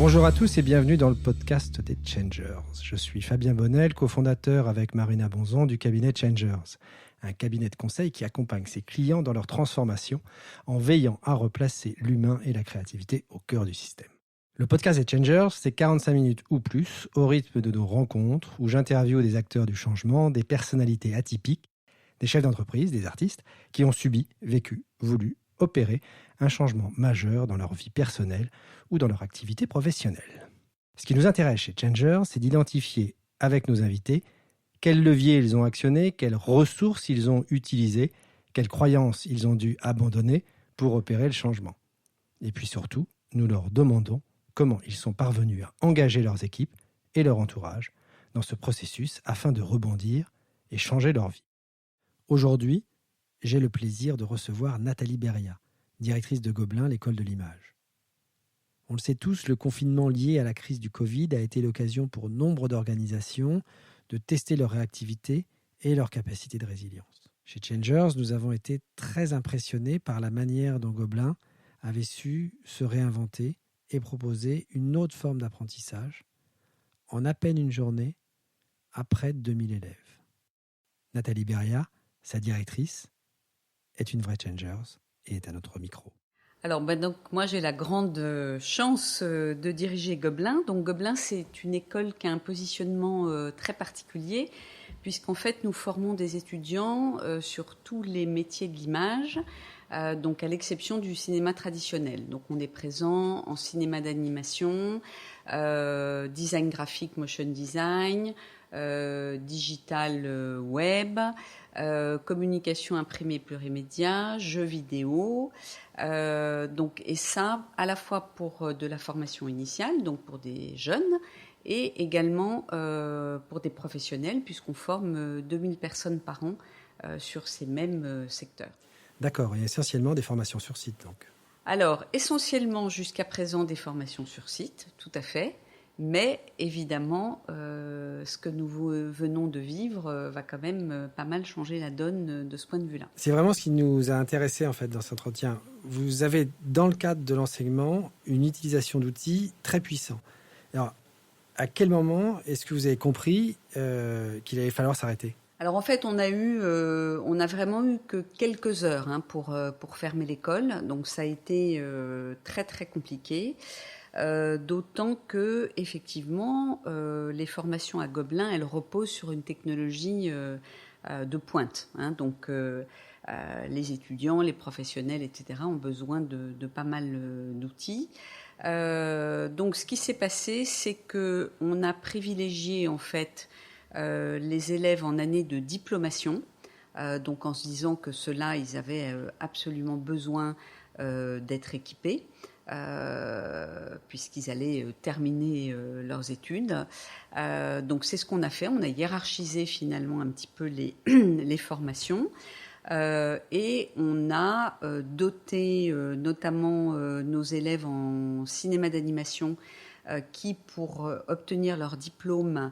Bonjour à tous et bienvenue dans le podcast des Changers. Je suis Fabien Bonnel, cofondateur avec Marina Bonzon du cabinet Changers, un cabinet de conseil qui accompagne ses clients dans leur transformation en veillant à replacer l'humain et la créativité au cœur du système. Le podcast des Changers, c'est 45 minutes ou plus au rythme de nos rencontres où j'interviewe des acteurs du changement, des personnalités atypiques, des chefs d'entreprise, des artistes qui ont subi, vécu, voulu, opéré un changement majeur dans leur vie personnelle ou dans leur activité professionnelle. Ce qui nous intéresse chez Changers, c'est d'identifier avec nos invités quels leviers ils ont actionnés, quelles ressources ils ont utilisées, quelles croyances ils ont dû abandonner pour opérer le changement. Et puis surtout, nous leur demandons comment ils sont parvenus à engager leurs équipes et leur entourage dans ce processus afin de rebondir et changer leur vie. Aujourd'hui, j'ai le plaisir de recevoir Nathalie Beria, directrice de Gobelin, l'école de l'image. On le sait tous, le confinement lié à la crise du Covid a été l'occasion pour nombre d'organisations de tester leur réactivité et leur capacité de résilience. Chez Changers, nous avons été très impressionnés par la manière dont Gobelin avait su se réinventer et proposer une autre forme d'apprentissage en à peine une journée à près de 2000 élèves. Nathalie Beria, sa directrice, est une vraie Changers et est à notre micro. Alors, donc, moi, j'ai la grande chance de diriger Gobelin. Donc, Gobelin, c'est une école qui a un positionnement très particulier, puisqu'en fait, nous formons des étudiants sur tous les métiers de l'image, donc à l'exception du cinéma traditionnel. Donc, on est présent en cinéma d'animation, design graphique, motion design, digital web, communication imprimée plurimédia, jeux vidéo, et ça à la fois pour de la formation initiale, donc pour des jeunes, et également pour des professionnels, puisqu'on forme 2000 personnes par an sur ces mêmes secteurs. D'accord, et essentiellement des formations sur site donc. Alors, essentiellement jusqu'à présent des formations sur site, tout à fait. Mais évidemment, ce que nous venons de vivre va quand même pas mal changer la donne de ce point de vue-là. C'est vraiment ce qui nous a intéressés en fait dans cet entretien. Vous avez, dans le cadre de l'enseignement, une utilisation d'outils très puissants. Alors, à quel moment est-ce que vous avez compris qu'il allait falloir s'arrêter ? Alors en fait, on a vraiment eu que quelques heures pour fermer l'école. Donc ça a été très très compliqué. D'autant que effectivement les formations à Gobelin, elles reposent sur une technologie de pointe, donc les étudiants, les professionnels, etc. ont besoin de pas mal d'outils. Donc ce qui s'est passé, c'est que on a privilégié en fait les élèves en année de diplomation, donc en se disant que ceux-là, ils avaient absolument besoin d'être équipés. Puisqu'ils allaient terminer leurs études. Donc c'est ce qu'on a fait. On a hiérarchisé finalement un petit peu les formations et on a doté notamment nos élèves en cinéma d'animation qui, pour obtenir leur diplôme,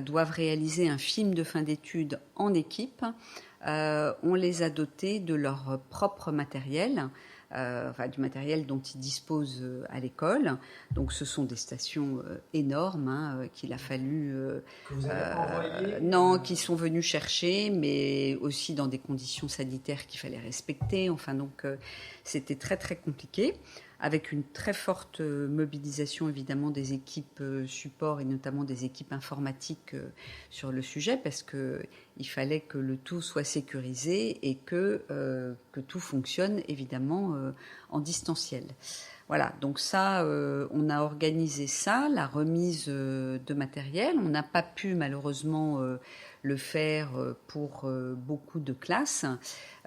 doivent réaliser un film de fin d'études en équipe. On les a dotés de leur propre matériel. Du matériel dont ils disposent à l'école. Donc ce sont des stations énormes qu'il a fallu... que vous avez envoyé Non, qui sont venus chercher, mais aussi dans des conditions sanitaires qu'il fallait respecter. C'était très très compliqué, avec une très forte mobilisation évidemment des équipes support et notamment des équipes informatiques sur le sujet, parce qu'il fallait que le tout soit sécurisé et que tout fonctionne évidemment en distanciel. Voilà, donc ça, on a organisé ça, la remise de matériel. On n'a pas pu malheureusement le faire pour beaucoup de classes,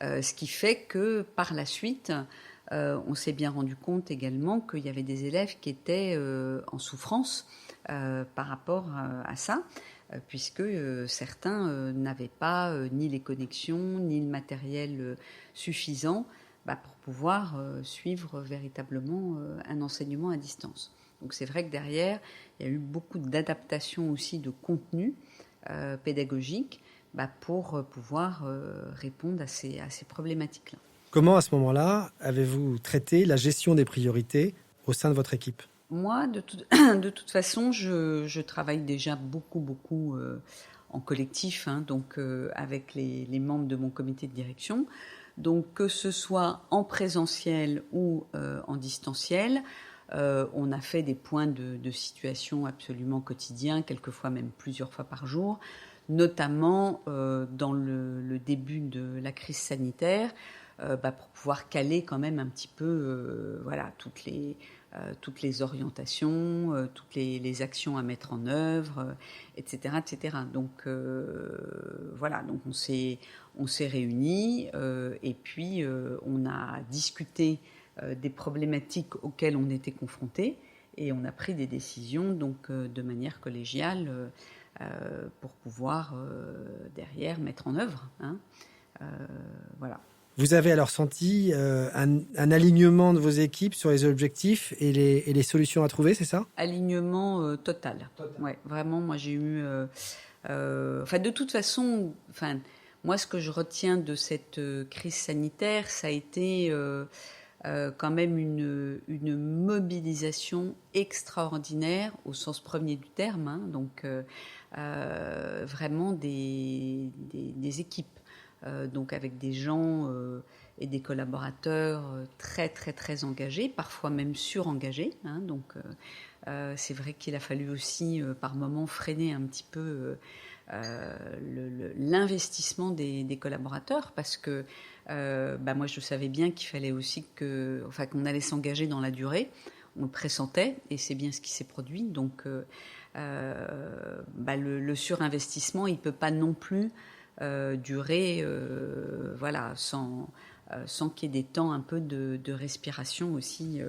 ce qui fait que par la suite, on s'est bien rendu compte également qu'il y avait des élèves qui étaient en souffrance par rapport à ça, puisque certains n'avaient pas ni les connexions, ni le matériel suffisant pour pouvoir suivre véritablement un enseignement à distance. Donc c'est vrai que derrière, il y a eu beaucoup d'adaptation aussi de contenu pédagogique pour pouvoir répondre à ces problématiques-là. Comment, à ce moment-là, avez-vous traité la gestion des priorités au sein de votre équipe ? Moi, de toute façon, je travaille déjà beaucoup en collectif, hein, donc avec les membres de mon comité de direction. Donc que ce soit en présentiel ou en distanciel, on a fait des points de situation absolument quotidiens, quelquefois même plusieurs fois par jour, notamment dans le début de la crise sanitaire, pour pouvoir caler quand même un petit peu voilà, toutes les orientations, toutes les actions à mettre en œuvre, etc., etc. Donc voilà, donc on s'est réunis et puis on a discuté des problématiques auxquelles on était confrontés et on a pris des décisions donc de manière collégiale pour pouvoir derrière mettre en œuvre. Hein. Voilà. Vous avez alors senti un alignement de vos équipes sur les objectifs et les solutions à trouver, c'est ça ? Alignement total. Ouais, vraiment, moi j'ai eu... de toute façon, moi ce que je retiens de cette crise sanitaire, ça a été quand même une mobilisation extraordinaire au sens premier du terme, hein, donc vraiment des équipes. Donc avec des gens et des collaborateurs très engagés, parfois même surengagés. Hein, donc c'est vrai qu'il a fallu aussi par moments freiner un petit peu l'investissement des collaborateurs parce que moi je savais bien qu'il fallait aussi qu'on allait s'engager dans la durée. On le pressentait et c'est bien ce qui s'est produit. Donc le surinvestissement, il ne peut pas non plus durer sans qu'il y ait des temps un peu de respiration aussi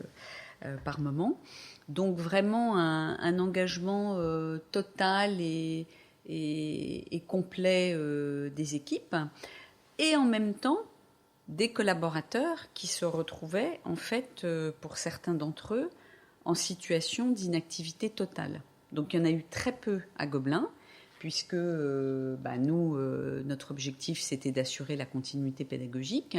par moment. Donc vraiment un engagement total et complet des équipes et en même temps des collaborateurs qui se retrouvaient en fait pour certains d'entre eux en situation d'inactivité totale. Donc il y en a eu très peu à Gobelins puisque nous, notre objectif, c'était d'assurer la continuité pédagogique.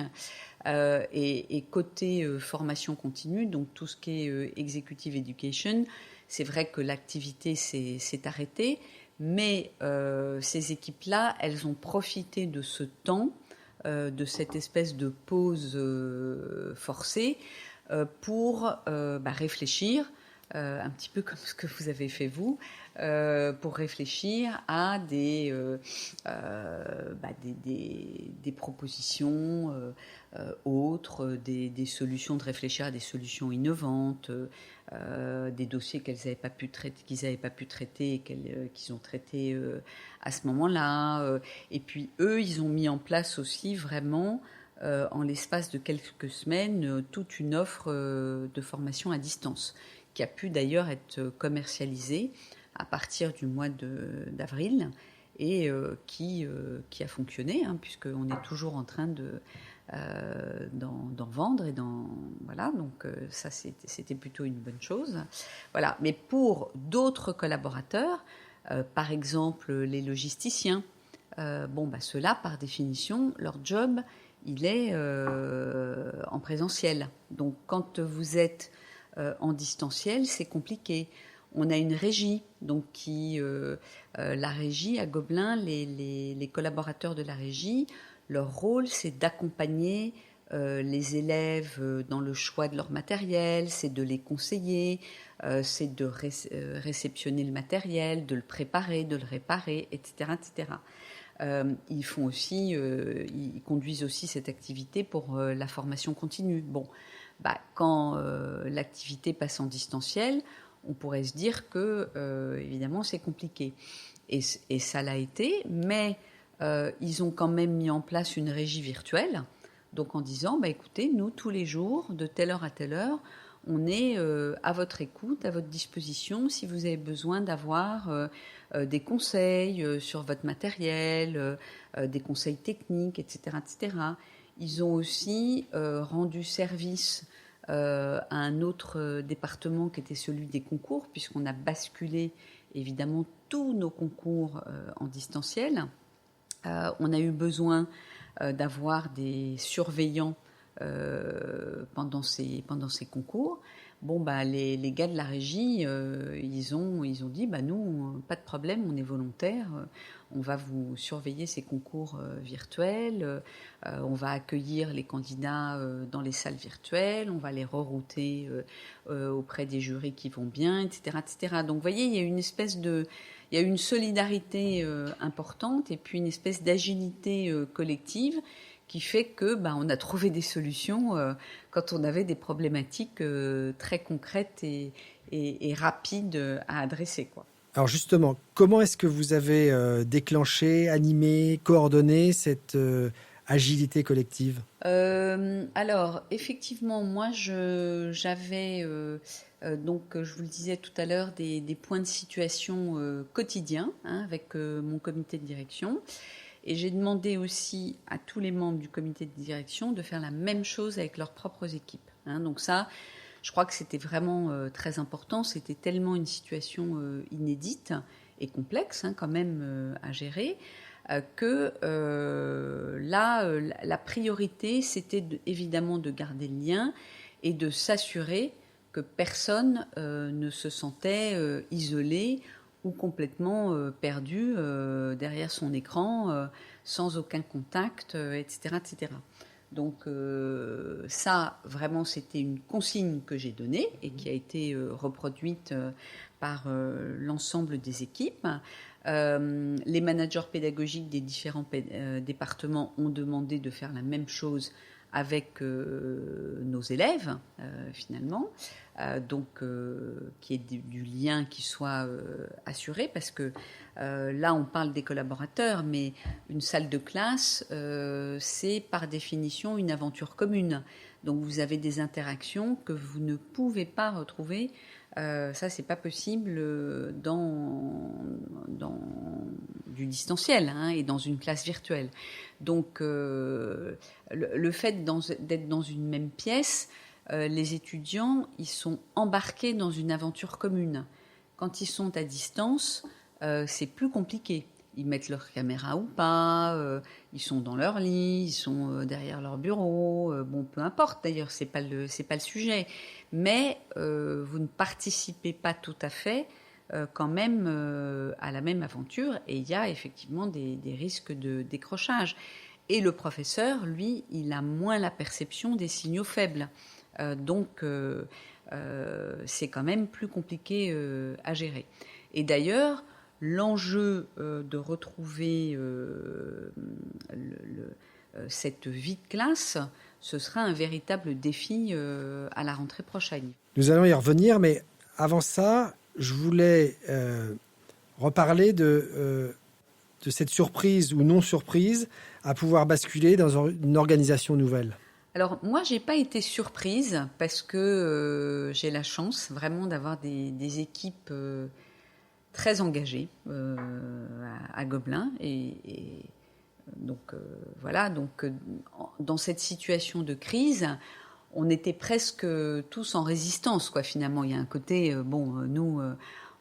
Et côté formation continue, donc tout ce qui est executive education, c'est vrai que l'activité s'est arrêtée, mais ces équipes-là, elles ont profité de ce temps, de cette espèce de pause forcée, pour réfléchir, un petit peu comme ce que vous avez fait vous, pour réfléchir à des propositions autres, des solutions, de réfléchir à des solutions innovantes, des dossiers qu'ils n'avaient pas pu traiter et qu'ils ont traités à ce moment-là. Et puis eux, ils ont mis en place aussi vraiment, en l'espace de quelques semaines, toute une offre de formation à distance, qui a pu d'ailleurs être commercialisée à partir du mois d'avril et qui a fonctionné, hein, puisqu'on est toujours en train d'en vendre et voilà, donc ça c'était plutôt une bonne chose. Voilà, mais pour d'autres collaborateurs, par exemple les logisticiens, ceux-là par définition leur job il est en présentiel. Donc quand vous êtes en distanciel, c'est compliqué. On a une régie, donc la régie à Gobelins, les collaborateurs de la régie, leur rôle, c'est d'accompagner les élèves dans le choix de leur matériel, c'est de les conseiller, c'est de réceptionner le matériel, de le préparer, de le réparer, etc., etc. Ils conduisent aussi cette activité pour la formation continue. Bon, quand l'activité passe en distanciel, on pourrait se dire que, évidemment, c'est compliqué. Et ça l'a été, mais ils ont quand même mis en place une régie virtuelle, donc en disant, écoutez, nous, tous les jours, de telle heure à telle heure, on est à votre écoute, à votre disposition, si vous avez besoin d'avoir des conseils sur votre matériel, des conseils techniques, etc., etc. Ils ont aussi rendu service à un autre département qui était celui des concours, puisqu'on a basculé évidemment tous nos concours en distanciel. On a eu besoin d'avoir des surveillants pendant ces concours. les gars de la régie, ils ont dit, nous, pas de problème, on est volontaires, on va vous surveiller ces concours virtuels, on va accueillir les candidats dans les salles virtuelles, on va les rerouter auprès des jurys qui vont bien, etc., etc. Donc, vous voyez, il y a une solidarité importante et puis une espèce d'agilité collective qui fait que on a trouvé des solutions quand on avait des problématiques très concrètes et rapides à adresser, quoi. Alors justement, comment est-ce que vous avez déclenché, animé, coordonné cette agilité collective ? Alors, effectivement, moi, j'avais, donc, je vous le disais tout à l'heure, des points de situation quotidiens avec mon comité de direction. Et j'ai demandé aussi à tous les membres du comité de direction de faire la même chose avec leurs propres équipes. Donc ça, je crois que c'était vraiment très important. C'était tellement une situation inédite et complexe quand même à gérer que là, la priorité, c'était évidemment de garder le lien et de s'assurer que personne ne se sentait isolé ou complètement perdu derrière son écran, sans aucun contact, etc., etc. Donc ça, vraiment, c'était une consigne que j'ai donnée et qui a été reproduite par l'ensemble des équipes. Les managers pédagogiques des différents départements ont demandé de faire la même chose avec nos élèves, finalement. Donc qu'il y ait du lien qui soit assuré, parce que là on parle des collaborateurs, mais une salle de classe c'est par définition une aventure commune, donc vous avez des interactions que vous ne pouvez pas retrouver, ça c'est pas possible dans du distanciel et dans une classe virtuelle. Donc le fait d'être dans une même pièce, les étudiants, ils sont embarqués dans une aventure commune. Quand ils sont à distance, c'est plus compliqué. Ils mettent leur caméra ou pas, ils sont dans leur lit, ils sont derrière leur bureau. Peu importe d'ailleurs, c'est pas le sujet. Mais vous ne participez pas tout à fait quand même à la même aventure, et il y a effectivement des risques de décrochage. Et le professeur, lui, il a moins la perception des signaux faibles. Donc, c'est quand même plus compliqué à gérer. Et d'ailleurs, l'enjeu de retrouver cette vie de classe, ce sera un véritable défi à la rentrée prochaine. Nous allons y revenir, mais avant ça, je voulais reparler de cette surprise ou non-surprise à pouvoir basculer dans une organisation nouvelle. Alors moi, j'ai pas été surprise parce que j'ai la chance vraiment d'avoir des équipes très engagées à Gobelin et donc voilà. Donc dans cette situation de crise, on était presque tous en résistance, quoi. Finalement, il y a un côté nous.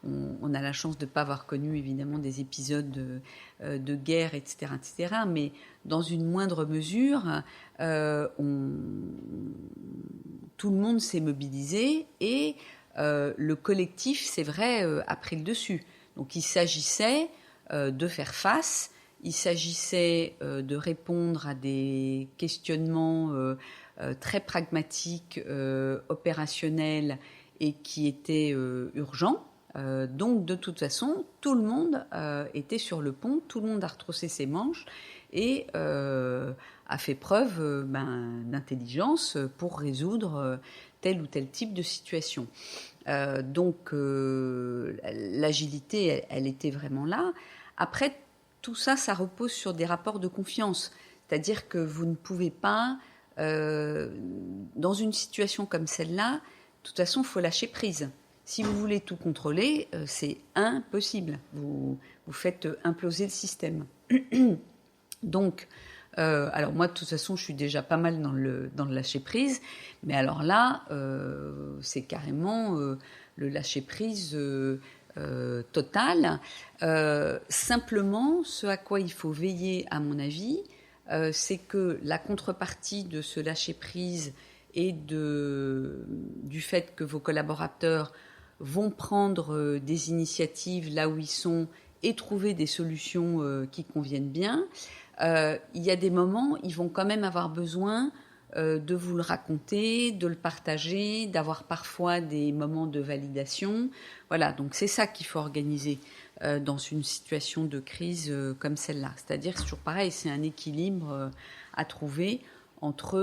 On a la chance de ne pas avoir connu évidemment des épisodes de guerre, etc., etc. Mais dans une moindre mesure, tout le monde s'est mobilisé et le collectif, c'est vrai, a pris le dessus. Donc il s'agissait de faire face, il s'agissait de répondre à des questionnements très pragmatiques, opérationnels et qui étaient urgents. Donc de toute façon, tout le monde était sur le pont, tout le monde a retroussé ses manches et a fait preuve d'intelligence pour résoudre tel ou tel type de situation. Donc l'agilité, elle était vraiment là. Après, tout ça, ça repose sur des rapports de confiance. C'est-à-dire que vous ne pouvez pas, dans une situation comme celle-là, de toute façon, il faut lâcher prise. Si vous voulez tout contrôler, c'est impossible. Vous faites imploser le système. Donc, alors moi, de toute façon, je suis déjà pas mal dans le lâcher-prise. Mais alors là, c'est carrément le lâcher-prise total. Simplement, ce à quoi il faut veiller, à mon avis, c'est que la contrepartie de ce lâcher-prise et du fait que vos collaborateurs vont prendre des initiatives là où ils sont et trouver des solutions qui conviennent bien, il y a des moments, ils vont quand même avoir besoin de vous le raconter, de le partager, d'avoir parfois des moments de validation. Voilà, donc c'est ça qu'il faut organiser dans une situation de crise comme celle-là. C'est-à-dire, c'est toujours pareil, c'est un équilibre à trouver entre,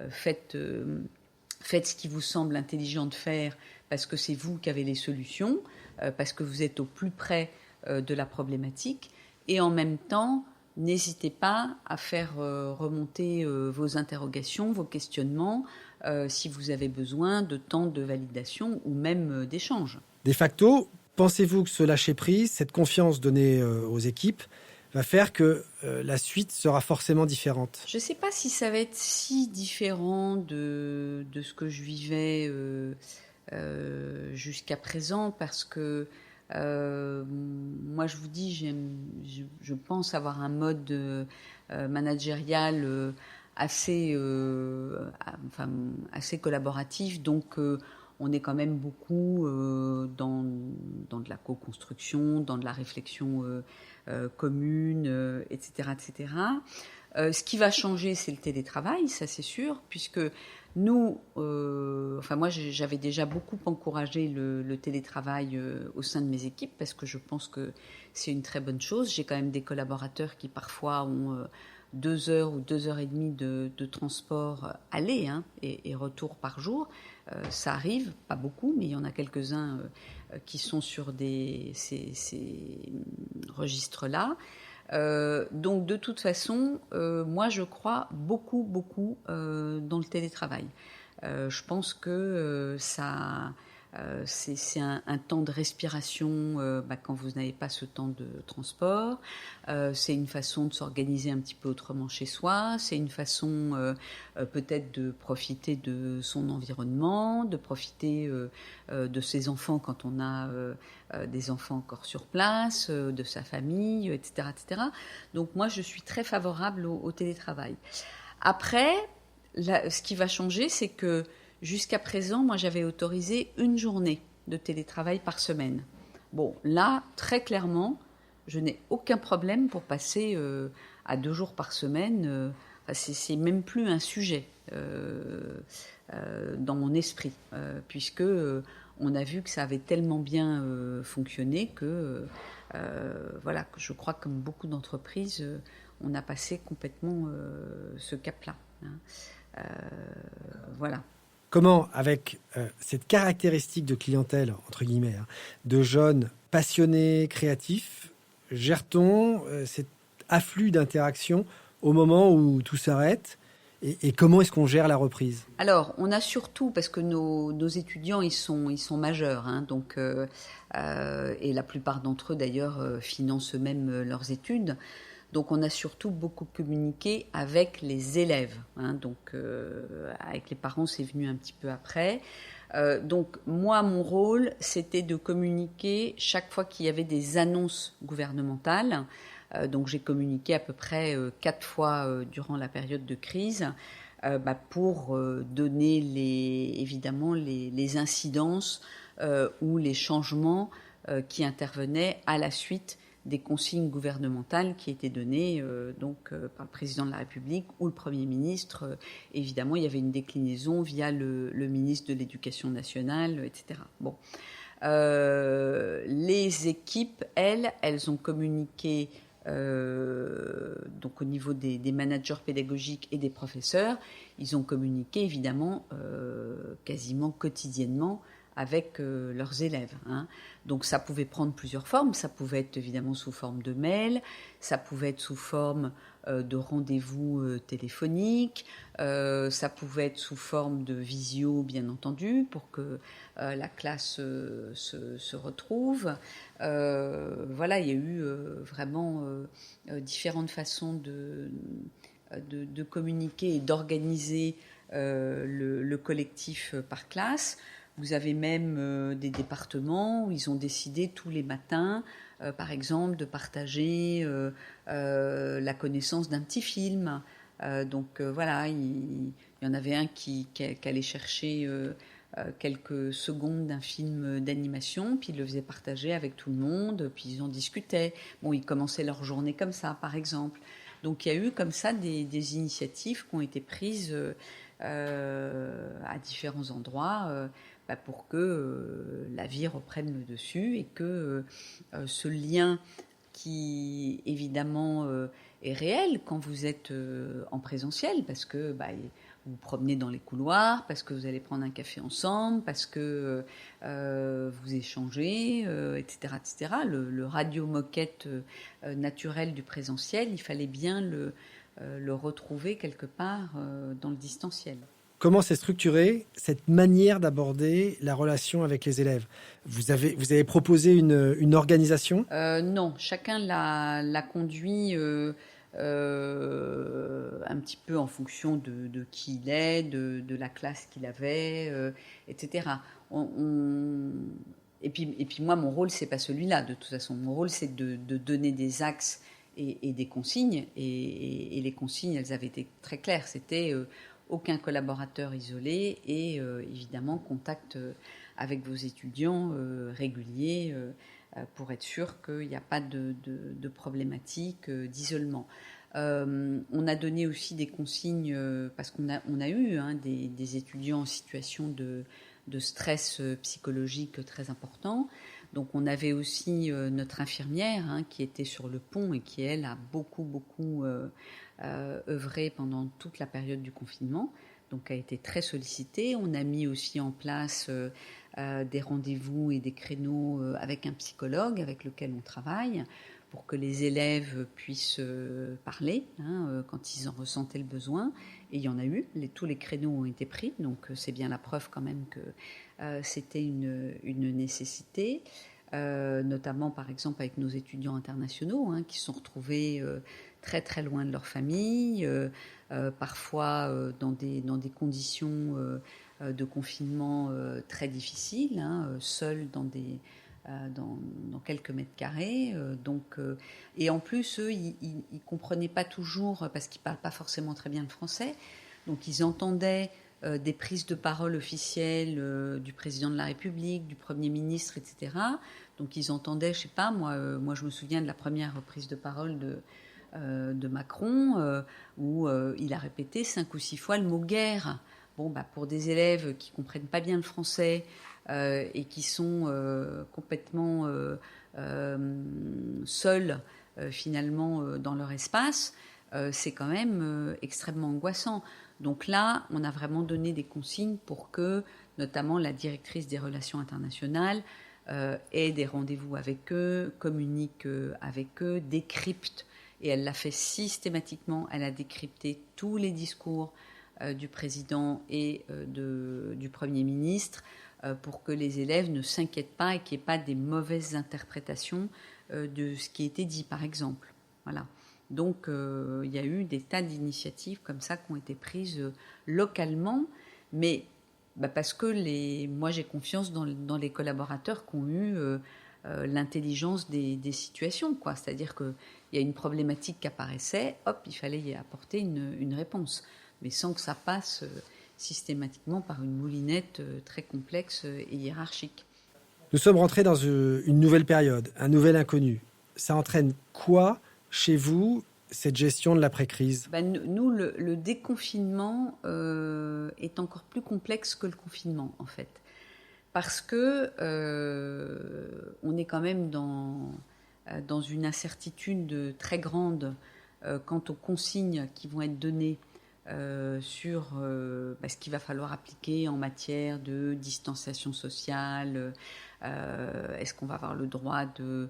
faites ce qui vous semble intelligent de faire parce que c'est vous qui avez les solutions, parce que vous êtes au plus près de la problématique, et en même temps, n'hésitez pas à faire remonter vos interrogations, vos questionnements, si vous avez besoin de temps de validation ou même d'échange. De facto, pensez-vous que ce lâcher-prise, cette confiance donnée aux équipes, va faire que la suite sera forcément différente? Je ne sais pas si ça va être si différent de ce que je vivais jusqu'à présent, parce que moi, je vous dis, je pense avoir un mode managérial assez collaboratif. Donc, on est quand même beaucoup dans de la co-construction, dans de la réflexion commune, etc., etc. Ce qui va changer, c'est le télétravail, ça c'est sûr, puisque nous, moi j'avais déjà beaucoup encouragé le télétravail au sein de mes équipes, parce que je pense que c'est une très bonne chose. J'ai quand même des collaborateurs qui parfois ont 2 heures ou 2 heures et demie de transport aller et retour par jour. Ça arrive, pas beaucoup, mais il y en a quelques-uns qui sont sur ces registres-là. Donc de toute façon, moi je crois beaucoup dans le télétravail. Je pense que c'est un temps de respiration quand vous n'avez pas ce temps de transport. C'est une façon de s'organiser un petit peu autrement chez soi. C'est une façon peut-être de profiter de son environnement, de profiter de ses enfants quand on a des enfants encore sur place, de sa famille, etc., etc. Donc moi, je suis très favorable au télétravail. Après, ce qui va changer, c'est que jusqu'à présent, moi, j'avais autorisé 1 journée de télétravail par semaine. Bon, là, très clairement, je n'ai aucun problème pour passer à 2 jours par semaine. C'est même plus un sujet dans mon esprit, puisque on a vu que ça avait tellement bien fonctionné que, que je crois que comme beaucoup d'entreprises, on a passé complètement ce cap-là. Voilà. Comment, avec cette caractéristique de clientèle, entre guillemets, de jeunes passionnés, créatifs, gère-t-on cet afflux d'interactions au moment où tout s'arrête, et comment est-ce qu'on gère la reprise? Alors, on a surtout, parce que nos étudiants, ils sont majeurs, donc, et la plupart d'entre eux, d'ailleurs, financent eux-mêmes leurs études. Donc, on a surtout beaucoup communiqué avec les élèves. Donc, avec les parents, c'est venu un petit peu après. Donc, moi, mon rôle, c'était de communiquer chaque fois qu'il y avait des annonces gouvernementales. Donc, j'ai communiqué à peu près 4 fois durant la période de crise pour donner évidemment les incidences ou les changements qui intervenaient à la suite des consignes gouvernementales qui étaient données par le président de la République ou le Premier ministre. Évidemment, il y avait une déclinaison via le ministre de l'Éducation nationale, etc. Bon. Les équipes, elles ont communiqué donc au niveau des managers pédagogiques et des professeurs. Ils ont communiqué évidemment quasiment quotidiennement avec leurs élèves. Donc ça pouvait prendre plusieurs formes. Ça pouvait être évidemment sous forme de mail, ça pouvait être sous forme de rendez-vous téléphoniques, ça pouvait être sous forme de visio, bien entendu, pour que la classe se retrouve. Voilà, il y a eu vraiment différentes façons de communiquer et d'organiser le collectif par classe. Vous avez même des départements où ils ont décidé tous les matins, par exemple, de partager la connaissance d'un petit film Voilà, il y en avait un qui allait chercher quelques secondes d'un film d'animation, puis ils le faisaient partager avec tout le monde, puis ils en discutaient. Bon, ils commençaient leur journée comme ça, par exemple. Donc il y a eu comme ça des initiatives qui ont été prises à différents endroits pour que la vie reprenne le dessus et que ce lien qui évidemment est réel quand vous êtes en présentiel, parce que vous vous promenez dans les couloirs, parce que vous allez prendre un café ensemble, parce que vous échangez, etc., etc. Le radio-moquette naturel du présentiel, il fallait bien le retrouver quelque part dans le distanciel. Comment s'est structurée cette manière d'aborder la relation avec les élèves ? Vous avez proposé une organisation ? Non, chacun l'a conduit un petit peu en fonction de qui il est, de la classe qu'il avait, etc. Et puis moi, mon rôle, c'est pas celui-là, de toute façon. Mon rôle, c'est de donner des axes et des consignes. Et les consignes, elles avaient été très claires. C'était aucun collaborateur isolé et évidemment contact avec vos étudiants réguliers pour être sûr qu'il n'y a pas de problématique d'isolement. On a donné aussi des consignes parce qu'on a eu des étudiants en situation de stress psychologique très important. Donc on avait aussi notre infirmière qui était sur le pont et qui, elle, a beaucoup œuvré pendant toute la période du confinement, donc a été très sollicitée. On a mis aussi en place des rendez-vous et des créneaux avec un psychologue avec lequel on travaille pour que les élèves puissent parler quand ils en ressentaient le besoin. Et il y en a eu, tous les créneaux ont été pris, donc c'est bien la preuve quand même que c'était une nécessité. Notamment par exemple avec nos étudiants internationaux qui se sont retrouvés très très loin de leur famille, parfois dans des conditions de confinement très difficiles, seuls dans quelques mètres carrés. Et en plus, eux, ils ne comprenaient pas toujours, parce qu'ils ne parlent pas forcément très bien le français, donc ils entendaient des prises de parole officielles du président de la République, du Premier ministre, etc. Donc ils entendaient, je ne sais pas, moi je me souviens de la première prise de parole de Macron, où il a répété 5 ou 6 fois le mot guerre. Bon, pour des élèves qui ne comprennent pas bien le français et qui sont complètement seuls finalement dans leur espace, c'est quand même extrêmement angoissant. Donc là, on a vraiment donné des consignes pour que, notamment la directrice des relations internationales, ait des rendez-vous avec eux, communique avec eux, décrypte. Et elle l'a fait systématiquement. Elle a décrypté tous les discours du président et du Premier ministre pour que les élèves ne s'inquiètent pas et qu'il n'y ait pas des mauvaises interprétations de ce qui était dit, par exemple. Voilà. Donc, il y a eu des tas d'initiatives comme ça qui ont été prises localement, mais parce que moi, j'ai confiance dans les collaborateurs qui ont eu l'intelligence des situations, quoi. C'est-à-dire qu'il y a une problématique qui apparaissait, hop, il fallait y apporter une réponse, mais sans que ça passe systématiquement par une moulinette très complexe et hiérarchique. Nous sommes rentrés dans une nouvelle période, un nouvel inconnu. Ça entraîne quoi chez vous, cette gestion de l'après-crise ? Nous, le déconfinement est encore plus complexe que le confinement, en fait. Parce que on est quand même dans une incertitude très grande quant aux consignes qui vont être données sur ce qu'il va falloir appliquer en matière de distanciation sociale. Est-ce qu'on va avoir le droit de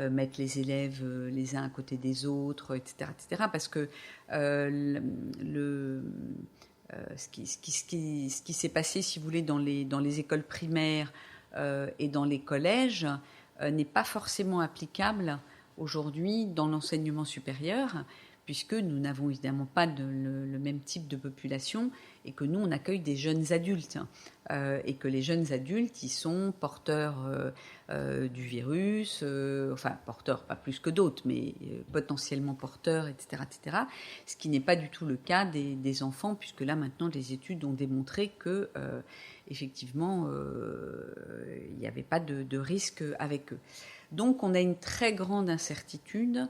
mettre les élèves les uns à côté des autres, etc. Parce que ce qui s'est passé, si vous voulez, dans les écoles primaires et dans les collèges n'est pas forcément applicable aujourd'hui dans l'enseignement supérieur, puisque nous n'avons évidemment pas le même type de population et que nous, on accueille des jeunes adultes. Et que les jeunes adultes, ils sont porteurs du virus, enfin porteurs, pas plus que d'autres, mais potentiellement porteurs, etc., etc. Ce qui n'est pas du tout le cas des enfants, puisque là, maintenant, les études ont démontré que, effectivement, il n'y avait pas de risque avec eux. Donc, on a une très grande incertitude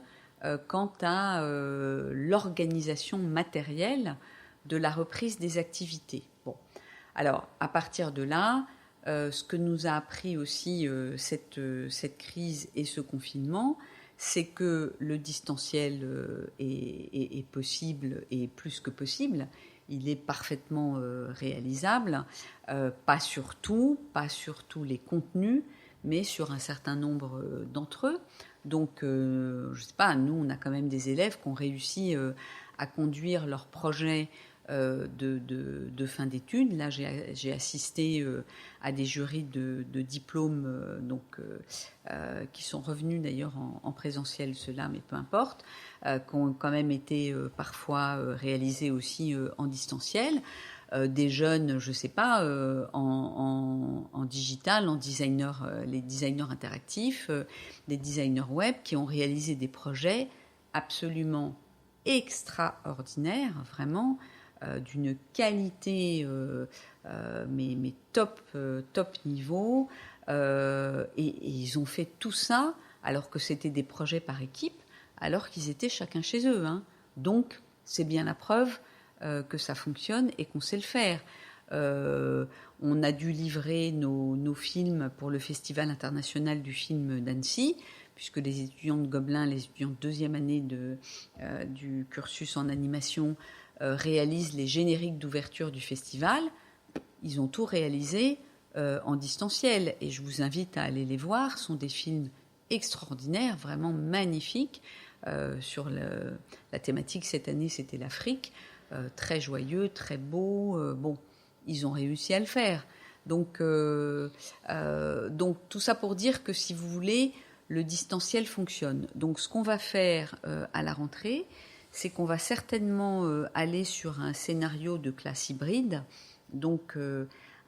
quant à l'organisation matérielle de la reprise des activités. Bon. Alors, à partir de là, ce que nous a appris aussi cette crise et ce confinement, c'est que le distanciel est possible et plus que possible. Il est parfaitement réalisable, pas sur tous les contenus, mais sur un certain nombre d'entre eux. Donc, je ne sais pas, nous, on a quand même des élèves qui ont réussi à conduire leur projet de fin d'études. Là, j'ai assisté à des jurys de diplômes qui sont revenus d'ailleurs en présentiel, ceux-là, mais peu importe, qui ont quand même été parfois réalisés aussi en distanciel. Des jeunes, je ne sais pas, en digital, en designer, les designers interactifs, des designers web qui ont réalisé des projets absolument extraordinaires, vraiment, d'une qualité mais top niveau. Et ils ont fait tout ça alors que c'était des projets par équipe, alors qu'ils étaient chacun chez eux. Hein. Donc, c'est bien la preuve que ça fonctionne et qu'on sait le faire. On a dû livrer nos films pour le Festival international du film d'Annecy, puisque les étudiants de Gobelin, les étudiants de deuxième année du cursus en animation, réalisent les génériques d'ouverture du festival. Ils ont tout réalisé en distanciel. Et je vous invite à aller les voir. Ce sont des films extraordinaires, vraiment magnifiques. Sur la thématique cette année, c'était l'Afrique. Très joyeux, très beau. Bon, ils ont réussi à le faire. Donc tout ça pour dire que, si vous voulez, le distanciel fonctionne. Donc ce qu'on va faire à la rentrée, c'est qu'on va certainement aller sur un scénario de classe hybride, donc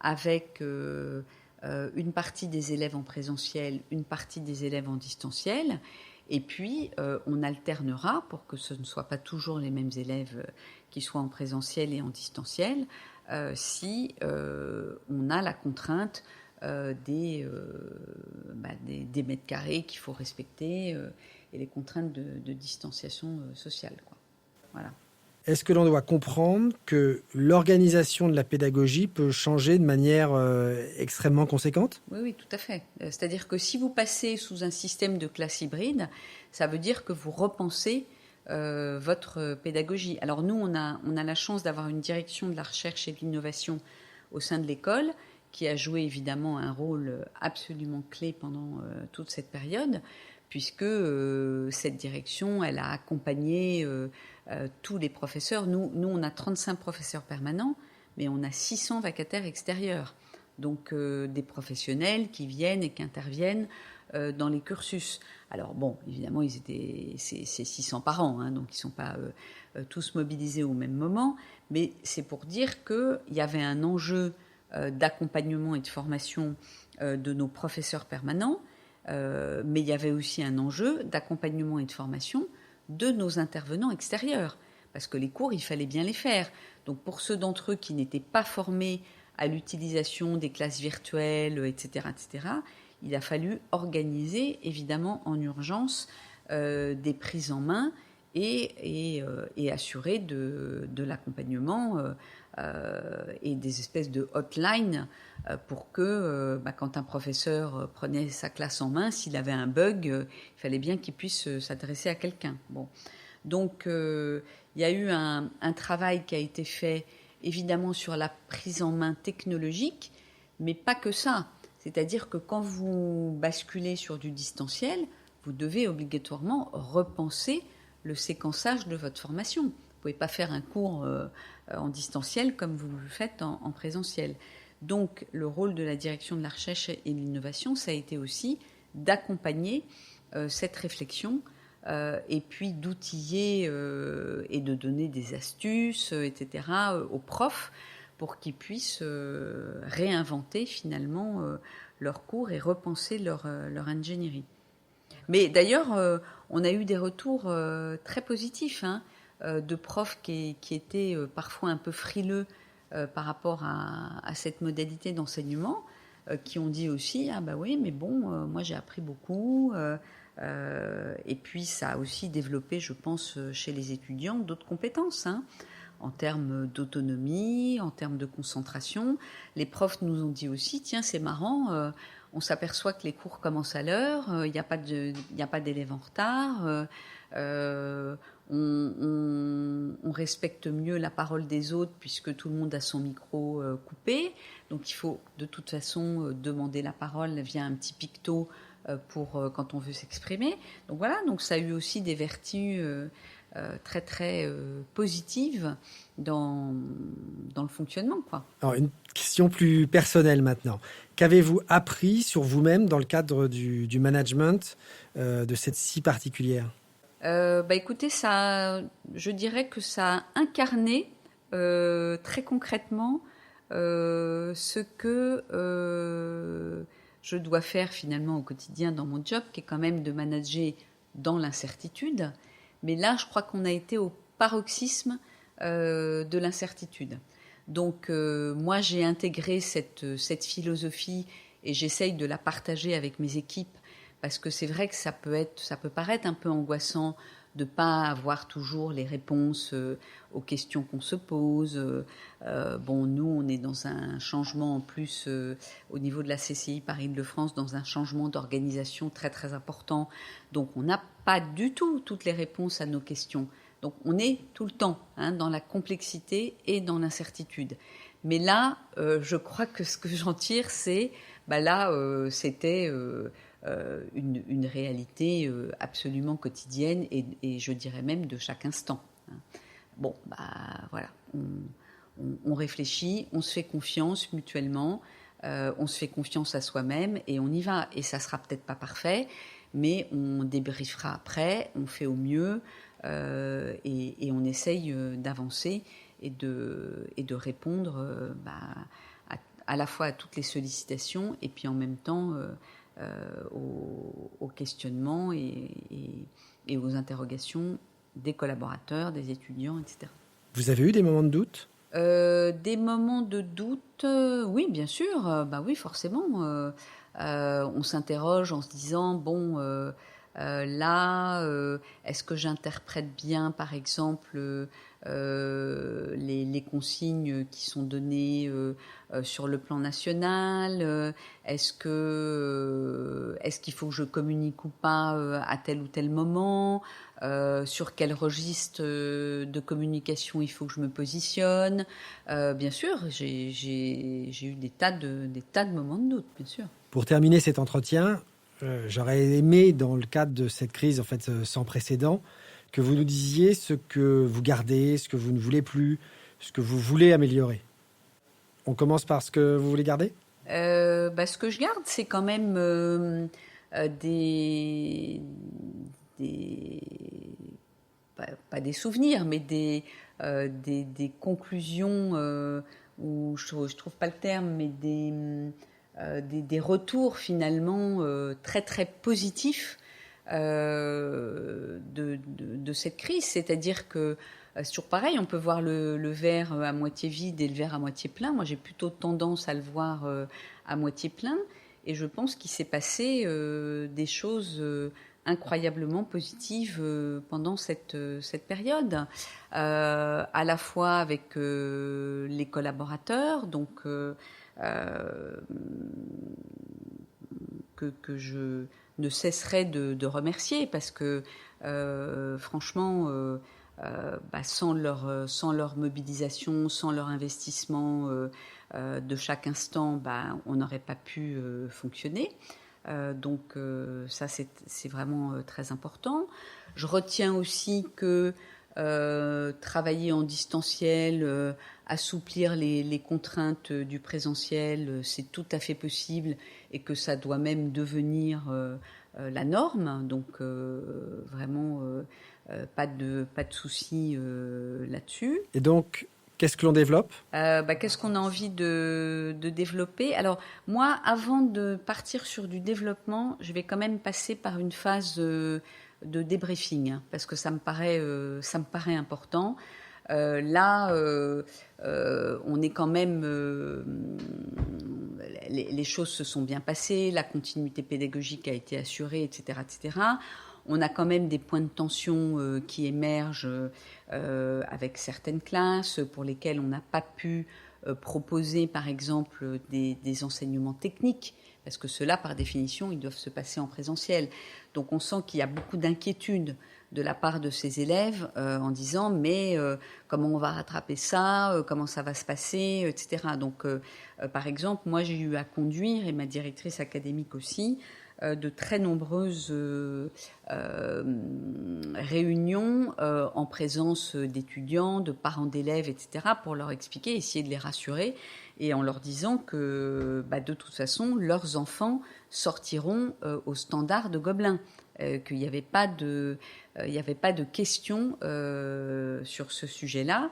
avec une partie des élèves en présentiel, une partie des élèves en distanciel. Et puis, on alternera pour que ce ne soient pas toujours les mêmes élèves qui soient en présentiel et en distanciel, si on a la contrainte des mètres carrés qu'il faut respecter et les contraintes de distanciation sociale, quoi. Voilà. Est-ce que l'on doit comprendre que l'organisation de la pédagogie peut changer de manière extrêmement conséquente ? Oui, tout à fait. C'est-à-dire que si vous passez sous un système de classe hybride, ça veut dire que vous repensez votre pédagogie. Alors nous, on a la chance d'avoir une direction de la recherche et de l'innovation au sein de l'école qui a joué évidemment un rôle absolument clé pendant toute cette période, puisque cette direction, elle a accompagné tous les professeurs. Nous, on a 35 professeurs permanents, mais on a 600 vacataires extérieurs. Donc des professionnels qui viennent et qui interviennent dans les cursus. Alors bon, évidemment, c'est 600 par an, hein, donc ils ne sont pas tous mobilisés au même moment, mais c'est pour dire qu'il y avait un enjeu d'accompagnement et de formation de nos professeurs permanents, mais il y avait aussi un enjeu d'accompagnement et de formation de nos intervenants extérieurs, parce que les cours, il fallait bien les faire. Donc pour ceux d'entre eux qui n'étaient pas formés à l'utilisation des classes virtuelles, etc., il a fallu organiser, évidemment, en urgence, des prises en main et assurer de l'accompagnement et des espèces de hotlines pour que, quand un professeur prenait sa classe en main, s'il avait un bug, il fallait bien qu'il puisse s'adresser à quelqu'un. Bon. Donc, il y a eu un travail qui a été fait, évidemment, sur la prise en main technologique, mais pas que ça. C'est-à-dire que quand vous basculez sur du distanciel, vous devez obligatoirement repenser le séquençage de votre formation. Vous ne pouvez pas faire un cours en distanciel comme vous le faites en présentiel. Donc, le rôle de la direction de la recherche et de l'innovation, ça a été aussi d'accompagner cette réflexion et puis d'outiller et de donner des astuces, etc., aux profs pour qu'ils puissent réinventer finalement leurs cours et repenser leur ingénierie. Mais d'ailleurs, on a eu des retours très positifs de profs qui étaient parfois un peu frileux par rapport à cette modalité d'enseignement, qui ont dit aussi « Ah bah oui, mais bon, moi j'ai appris beaucoup ». Et puis ça a aussi développé, je pense, chez les étudiants d'autres compétences, en termes d'autonomie, en termes de concentration. Les profs nous ont dit aussi, tiens, c'est marrant, on s'aperçoit que les cours commencent à l'heure, il n'y a pas d'élèves en retard, on respecte mieux la parole des autres puisque tout le monde a son micro coupé. Donc il faut de toute façon demander la parole via un petit picto pour quand on veut s'exprimer. Donc voilà, donc ça a eu aussi des vertus très très positives dans le fonctionnement, quoi. Alors, une question plus personnelle maintenant. Qu'avez-vous appris sur vous-même dans le cadre du management de cette scie particulière ? Écoutez, je dirais que ça a incarné très concrètement ce que je dois faire finalement au quotidien dans mon job, qui est quand même de manager dans l'incertitude. Mais là, je crois qu'on a été au paroxysme de l'incertitude. Donc, moi, j'ai intégré cette philosophie et j'essaye de la partager avec mes équipes, parce que c'est vrai que ça peut paraître un peu angoissant de ne pas avoir toujours les réponses aux questions qu'on se pose. Nous, on est dans un changement en plus au niveau de la CCI Paris-Île-de-France, dans un changement d'organisation très très important. Donc, on n'a pas du tout toutes les réponses à nos questions. Donc, on est tout le temps dans la complexité et dans l'incertitude. Mais là, je crois que ce que j'en tire, c'est, c'était une réalité absolument quotidienne et je dirais même de chaque instant. Bon, voilà, on réfléchit, on se fait confiance mutuellement, on se fait confiance à soi-même et on y va. Et ça sera peut-être pas parfait, mais on débriefera après, on fait au mieux et on essaye d'avancer et de répondre à la fois à toutes les sollicitations et puis en même temps aux questionnements et aux interrogations des collaborateurs, des étudiants, etc. Vous avez eu des moments de doute ? Des moments de doute, oui, bien sûr, oui, forcément. On s'interroge en se disant, est-ce que j'interprète bien, par exemple, les consignes qui sont données sur le plan national, est-ce qu'il faut que je communique ou pas à tel ou tel moment, sur quel registre de communication il faut que je me positionne. Bien sûr, j'ai eu des tas de moments de doute, bien sûr. Pour terminer cet entretien, j'aurais aimé, dans le cadre de cette crise sans précédent, que vous nous disiez ce que vous gardez, ce que vous ne voulez plus, ce que vous voulez améliorer. On commence par ce que vous voulez garder ? Ce que je garde, c'est quand même pas des souvenirs, mais des conclusions où je trouve pas le terme, mais des retours finalement très très positifs de cette crise. C'est-à-dire que c'est toujours pareil, on peut voir le verre à moitié vide et le verre à moitié plein. Moi, j'ai plutôt tendance à le voir à moitié plein. Et je pense qu'il s'est passé des choses incroyablement positives pendant cette période, à la fois avec les collaborateurs, donc que je ne cesserai de remercier, parce que franchement, sans leur mobilisation, sans leur investissement de chaque instant, on n'aurait pas pu fonctionner. Donc ça, c'est vraiment très important. Je retiens aussi que travailler en distanciel, assouplir les contraintes du présentiel, c'est tout à fait possible et que ça doit même devenir la norme, donc vraiment pas de souci là-dessus. Et donc, qu'est-ce que l'on développe ? Qu'est-ce qu'on a envie de développer ? Alors moi, avant de partir sur du développement, je vais quand même passer par une phase de débriefing, hein, parce que ça me paraît important. Là, on est quand même... les choses se sont bien passées, la continuité pédagogique a été assurée, etc., etc. On a quand même des points de tension qui émergent avec certaines classes pour lesquelles on n'a pas pu proposer, par exemple, des enseignements techniques, parce que ceux-là, par définition, ils doivent se passer en présentiel. Donc on sent qu'il y a beaucoup d'inquiétude de la part de ces élèves en disant mais comment on va rattraper ça, comment ça va se passer, etc. Donc par exemple, moi j'ai eu à conduire, et ma directrice académique aussi, de très nombreuses réunions en présence d'étudiants, de parents d'élèves, etc., pour leur expliquer, essayer de les rassurer, et en leur disant que de toute façon, leurs enfants sortiront au standard de Gobelin, qu'il n'y avait pas de questions sur ce sujet-là,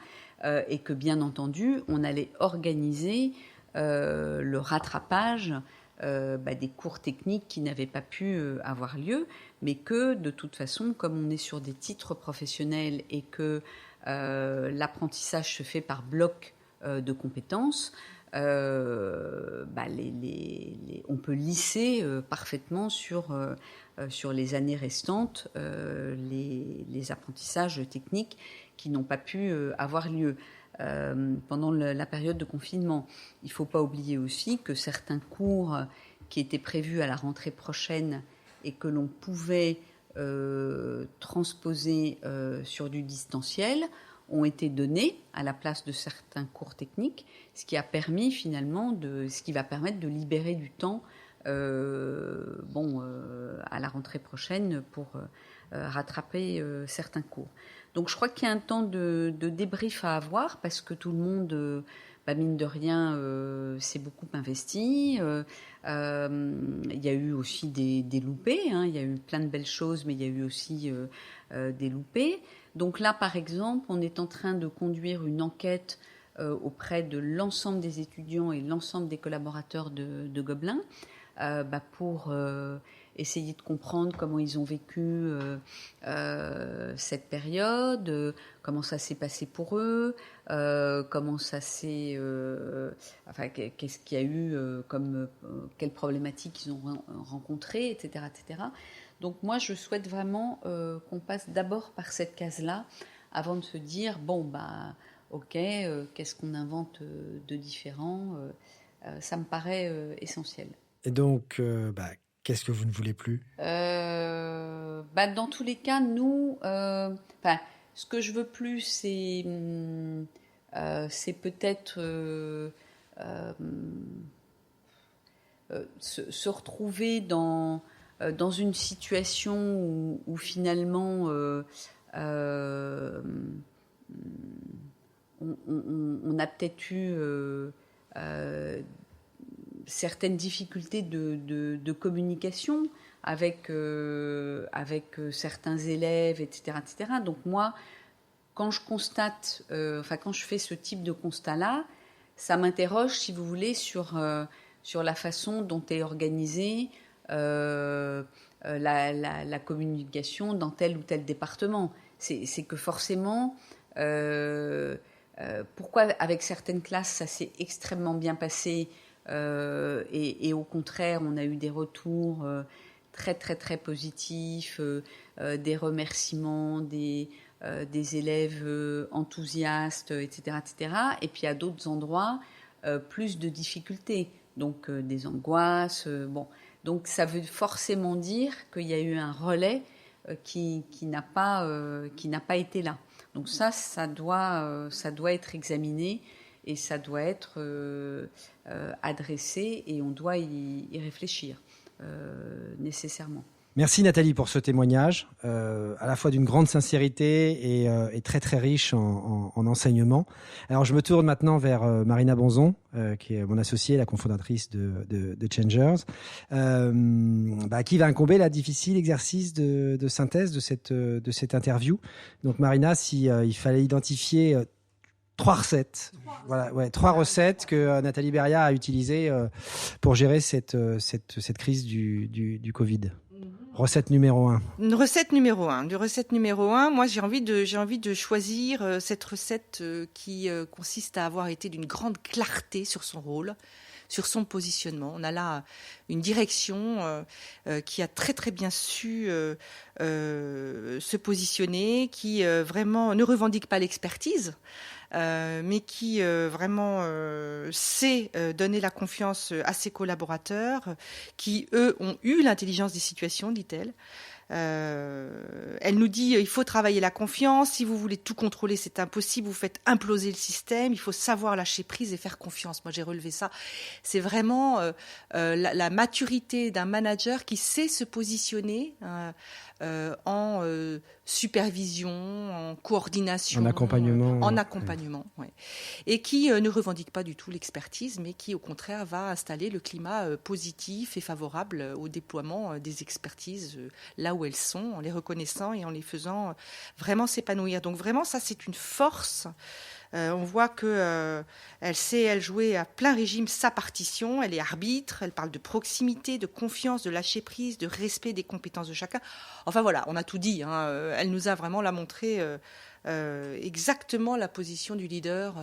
et que bien entendu, on allait organiser le rattrapage des cours techniques qui n'avaient pas pu avoir lieu, mais que de toute façon, comme on est sur des titres professionnels et que l'apprentissage se fait par bloc de compétences, on peut lisser parfaitement sur les années restantes les apprentissages techniques qui n'ont pas pu avoir lieu. Pendant la période de confinement. Il ne faut pas oublier aussi que certains cours qui étaient prévus à la rentrée prochaine et que l'on pouvait transposer sur du distanciel ont été donnés à la place de certains cours techniques, ce qui va permettre de libérer du temps à la rentrée prochaine pour rattraper certains cours. Donc je crois qu'il y a un temps de débrief à avoir parce que tout le monde, mine de rien, s'est beaucoup investi. Il y a eu aussi des loupés, hein. Il y a eu plein de belles choses, mais il y a eu aussi des loupés. Donc là, par exemple, on est en train de conduire une enquête auprès de l'ensemble des étudiants et l'ensemble des collaborateurs de Gobelin pour essayer de comprendre comment ils ont vécu cette période, comment ça s'est passé pour eux, comment ça s'est... qu'est-ce qu'il y a eu quelles problématiques ils ont rencontrées, etc., etc. Donc moi, je souhaite vraiment qu'on passe d'abord par cette case-là avant de se dire, ok, qu'est-ce qu'on invente de différent ça me paraît essentiel. Et donc, qu'est-ce que vous ne voulez plus ? Dans tous les cas, nous, ce que je veux plus, c'est peut-être se retrouver dans une situation où finalement on a peut-être eu certaines difficultés de communication avec certains élèves, etc., etc. Donc moi, quand je constate, quand je fais ce type de constat-là, ça m'interroge, si vous voulez, sur la façon dont est organisée la communication dans tel ou tel département. C'est que forcément, pourquoi avec certaines classes ça s'est extrêmement bien passé et au contraire on a eu des retours très très très positifs, des remerciements, des élèves enthousiastes, etc., etc. Et puis à d'autres endroits plus de difficultés, donc des angoisses. Donc ça veut forcément dire qu'il y a eu un relais qui n'a pas été là. Donc ça doit être examiné et ça doit être adressé et on doit y réfléchir nécessairement. Merci Nathalie pour ce témoignage, à la fois d'une grande sincérité et très très riche en enseignements. Alors je me tourne maintenant vers Marina Bonzon, qui est mon associée, la cofondatrice de Changers, qui va incomber la difficile exercice de synthèse de cette interview. Donc Marina, si il fallait identifier 3 recettes. Voilà, ouais, 3 recettes que Nathalie Beria a utilisées pour gérer cette crise du Covid. Recette numéro 1. Une recette numéro 1. Du recette numéro 1, moi j'ai envie de choisir cette recette qui consiste à avoir été d'une grande clarté sur son rôle, sur son positionnement. On a là une direction qui a très très bien su se positionner, qui vraiment ne revendique pas l'expertise, mais qui vraiment sait donner la confiance à ses collaborateurs, qui, eux, ont eu l'intelligence des situations, dit-elle. Elle nous dit il faut travailler la confiance. Si vous voulez tout contrôler, c'est impossible. Vous faites imploser le système. Il faut savoir lâcher prise et faire confiance. Moi, j'ai relevé ça. C'est vraiment la maturité d'un manager qui sait se positionner en supervision, en coordination, en accompagnement, ouais. Et qui ne revendique pas du tout l'expertise, mais qui au contraire va installer le climat positif et favorable au déploiement des expertises là où elles sont, en les reconnaissant et en les faisant vraiment s'épanouir. Donc vraiment, ça c'est une force. On voit que elle sait jouer à plein régime sa partition. Elle est arbitre. Elle parle de proximité, de confiance, de lâcher prise, de respect des compétences de chacun. Enfin voilà, on a tout dit. Elle nous a vraiment là montré exactement la position du leader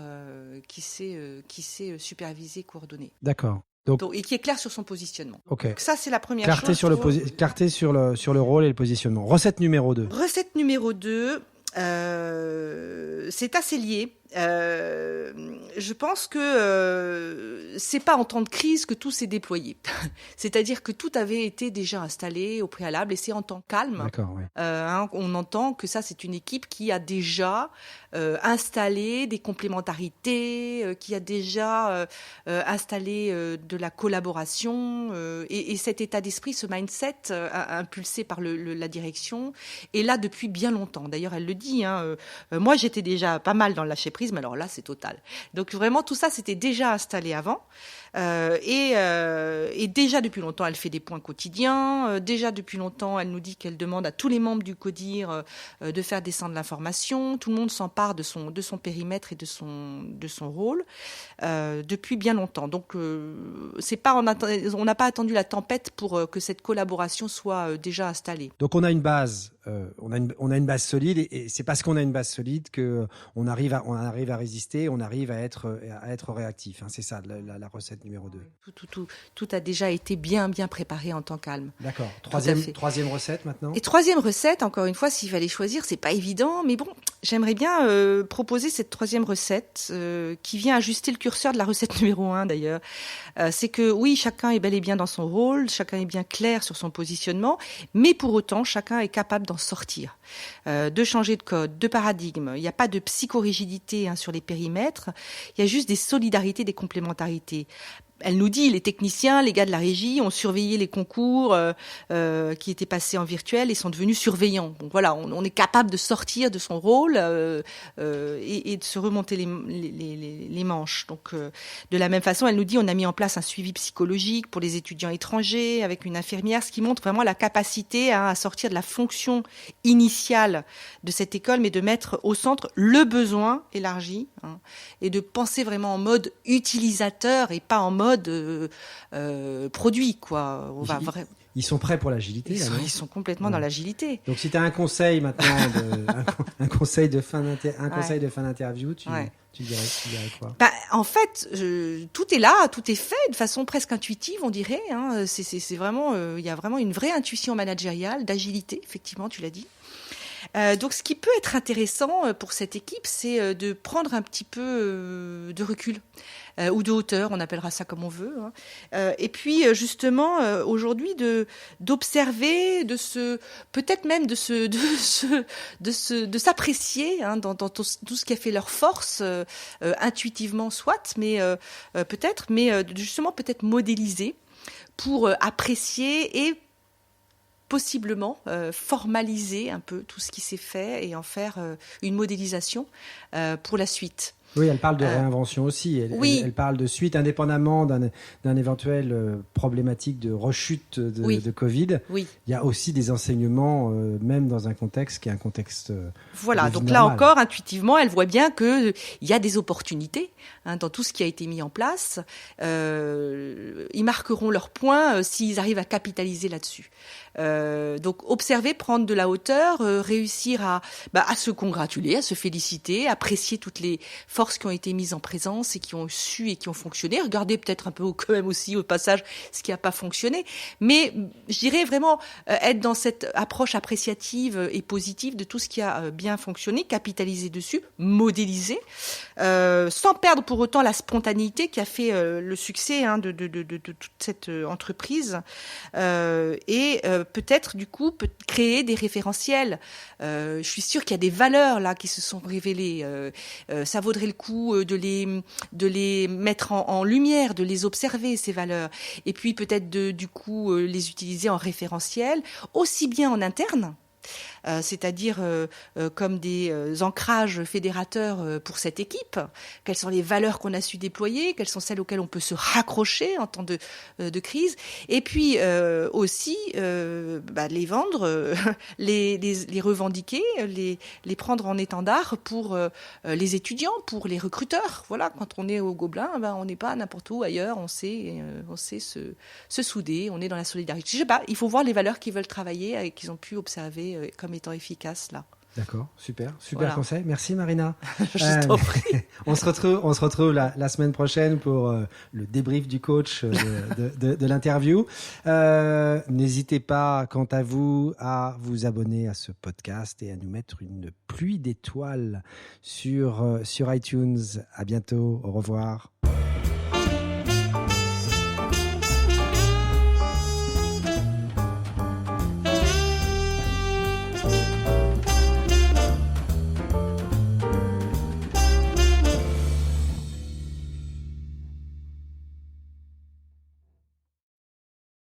qui sait superviser, coordonner. D'accord. Donc, et qui est clair sur son positionnement. Okay. Donc ça, c'est la première clarté chose. Clarté sur le rôle et le positionnement. Recette numéro 2. Recette numéro 2, c'est assez lié. Je pense que c'est pas en temps de crise que tout s'est déployé. C'est-à-dire que tout avait été déjà installé au préalable et c'est en temps calme. D'accord, oui. On entend que ça, c'est une équipe qui a déjà installé des complémentarités, qui a déjà installé de la collaboration et cet état d'esprit, ce mindset impulsé par la direction est là depuis bien longtemps. D'ailleurs, elle le dit. Moi, j'étais déjà pas mal dans le lâcher prise, mais alors là, c'est total. Donc vraiment, tout ça, c'était déjà installé avant. Et déjà depuis longtemps, elle fait des points quotidiens. Déjà depuis longtemps, elle nous dit qu'elle demande à tous les membres du CODIR de faire descendre l'information. Tout le monde s'empare de son périmètre et de son rôle depuis bien longtemps. Donc, c'est pas on n'a pas attendu la tempête pour que cette collaboration soit déjà installée. Donc, on a une base. On a une base solide et c'est parce qu'on a une base solide que on arrive à résister, on arrive à être réactif. C'est ça la recette numéro 2. Tout a déjà été bien préparé en temps calme. D'accord. Troisième recette maintenant. Et troisième recette, encore une fois, s'il fallait choisir, c'est pas évident, mais bon, j'aimerais bien proposer cette troisième recette qui vient ajuster le curseur de la recette numéro 1 d'ailleurs. C'est que oui, chacun est bel et bien dans son rôle, chacun est bien clair sur son positionnement, mais pour autant, chacun est capable d'en sortir, de changer de code, de paradigme. Il n'y a pas de psychorigidité sur les périmètres, il y a juste des solidarités, des complémentarités. Elle nous dit, les techniciens, les gars de la régie ont surveillé les concours qui étaient passés en virtuel et sont devenus surveillants. Donc voilà, on est capable de sortir de son rôle et de se remonter les manches. Donc de la même façon, elle nous dit, on a mis en place un suivi psychologique pour les étudiants étrangers avec une infirmière, ce qui montre vraiment la capacité à sortir de la fonction initiale de cette école, mais de mettre au centre le besoin élargi et de penser vraiment en mode utilisateur et pas en mode produit, quoi. Ils sont prêts pour l'agilité. Ils sont complètement dans l'agilité. Donc, si tu as un conseil maintenant, un conseil de fin d'interview, tu dirais quoi? En fait, tout est là, tout est fait de façon presque intuitive, on dirait. C'est vraiment, il y a vraiment une vraie intuition managériale, d'agilité, effectivement, tu l'as dit. Donc, ce qui peut être intéressant pour cette équipe, c'est de prendre un petit peu de recul ou de hauteur, on appellera ça comme on veut. Et puis, justement, aujourd'hui, d'observer, peut-être même de s'apprécier dans tout ce qui a fait leur force, intuitivement soit, mais justement peut-être modéliser pour apprécier et possiblement formaliser un peu tout ce qui s'est fait et en faire une modélisation pour la suite. Oui, elle parle de réinvention aussi. Elle parle de suite, indépendamment d'un éventuel problématique de rechute de Covid. Oui. Il y a aussi des enseignements, même dans un contexte qui est un contexte voilà, donc normal. là encore, intuitivement, elle voit bien qu'il y a des opportunités dans tout ce qui a été mis en place. Ils marqueront leur point s'ils arrivent à capitaliser là-dessus. Donc observer, prendre de la hauteur, réussir à se congratuler, à se féliciter, apprécier toutes les forces qui ont été mises en présence et qui ont su et qui ont fonctionné. Regarder peut-être un peu quand même aussi au passage ce qui n'a pas fonctionné. Mais je dirais vraiment être dans cette approche appréciative et positive de tout ce qui a bien fonctionné, capitaliser dessus, modéliser, sans perdre pour autant la spontanéité qui a fait le succès de toute cette entreprise. Et peut-être du coup créer des référentiels. Je suis sûre qu'il y a des valeurs là qui se sont révélées. Ça vaudrait le coup de les mettre en lumière, de les observer ces valeurs, et puis peut-être du coup les utiliser en référentiel, aussi bien en interne. C'est-à-dire comme des ancrages fédérateurs pour cette équipe. Quelles sont les valeurs qu'on a su déployer, quelles sont celles auxquelles on peut se raccrocher en temps de crise, et puis aussi les vendre, les revendiquer, les prendre en étendard pour les étudiants, pour les recruteurs. Voilà, quand on est au Gobelin, on n'est pas n'importe où ailleurs, on sait se souder, on est dans la solidarité. Je sais pas, il faut voir les valeurs qu'ils veulent travailler et qu'ils ont pu observer comme étant efficaces là. D'accord, super voilà. Conseil. Merci Marina. Je t'en prie. On se retrouve la semaine prochaine pour le débrief du coach de l'interview. N'hésitez pas, quant à vous, à vous abonner à ce podcast et à nous mettre une pluie d'étoiles sur iTunes. À bientôt, au revoir.